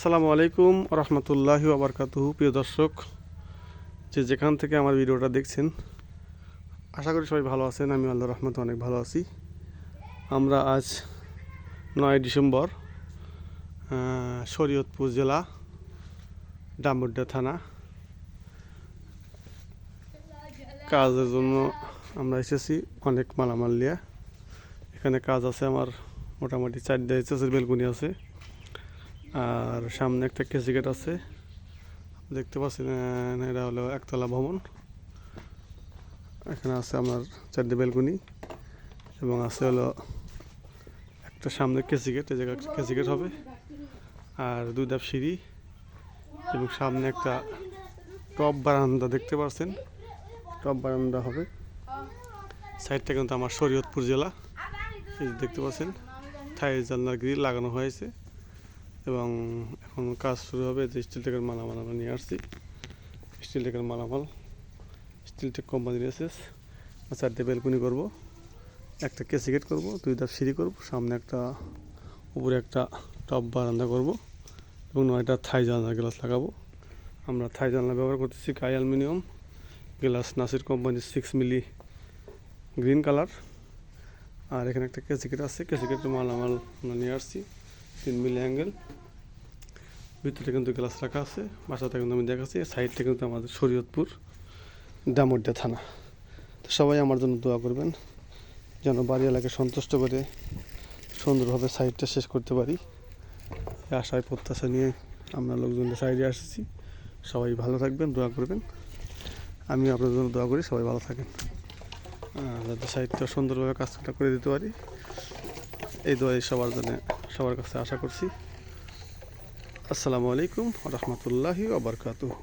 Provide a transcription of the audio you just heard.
আসসালামু আলাইকুম রহমতুল্লাহি ওবরকাতুহু। প্রিয় দর্শক, যেখান থেকে আমার ভিডিওটা দেখছেন, আশা করি সবাই ভালো আছেন। আমি আল্লাহর রহমতে অনেক ভালো আছি। আমরা আজ 9 ডিসেম্বর শরীয়তপুর জেলা ডামুড্যা থানা কাজের জন্য আমরা এসেছি। অনেক মালামাল নিয়ে এখানে কাজ আছে। আমার মোটামুটি 4 এইচএসের বেলকুনি আছে, আর সামনে একটা কেসি গেট আছে, দেখতে পাচ্ছেন। এটা হলো একতলা ভবন। এখানে আছে আমার 4টে বেলকুনি এবং আছে হলো একটা সামনে কেসি গেট। এই জায়গায় কেসি গেট হবে, আর 2 ধাপ সিঁড়ি এবং সামনে একটা টপ বারান্দা দেখতে পাচ্ছেন। টপ বারান্দা হবে। সাইডটা কিন্তু আমার শরীয়তপুর জেলা। এই দেখতে পাচ্ছেন থাই জানলার গ্রিল লাগানো হয়েছে এবং এখন কাজ শুরু হবে। যে স্টিল টেকের মালামাল আমরা নিয়ে আসছি। স্টিল টেকের মালামাল, স্টিল টেক কোম্পানির এসএস। 4টে বেলকুনি করবো, একটা কেসি গেট করবো, 2 ধাপ সিঁড়ি করবো, সামনে একটা উপরে একটা টপ বারান্দা করবো এবং 9টা থাই জানলা গ্লাস লাগাবো। আমরা থাই জানলা ব্যবহার করতেছি কাই অ্যালুমিনিয়াম গ্লাস, নাসির কোম্পানির 6 মিলি গ্রিন কালার। আর এখানে একটা কেসি গেট আছে। কেসি গেটের মালামাল আমরা নিয়ে আসছি 3 মিলি অ্যাঙ্গেল। ভিতরে কিন্তু গ্লাস রাখা আছে। বাসাটা কিন্তু আমি দেখাচ্ছি। সাইডটা কিন্তু আমাদের শরীয়তপুর ডামুড্যা থানা। তো সবাই আমার জন্য দোয়া করবেন যেন বাড়ি এলাকায় সন্তুষ্ট করে সুন্দরভাবে সাইডটা শেষ করতে পারি। এই আশায় প্রত্যাশা নিয়ে আমরা লোকজনদের সাইডে আসছি। সবাই ভালো থাকবেন, দোয়া করবেন। আমি আপনাদের জন্য দোয়া করি সবাই ভালো থাকেন, যাতে সাইডটা সুন্দরভাবে কাজটা করে দিতে পারি। এই দোয়াই সবার জন্য, সবার কাছে আশা করছি। আসসালামু আলাইকুম রহমতুল্লাহি ওয়া বারাকাতুহু।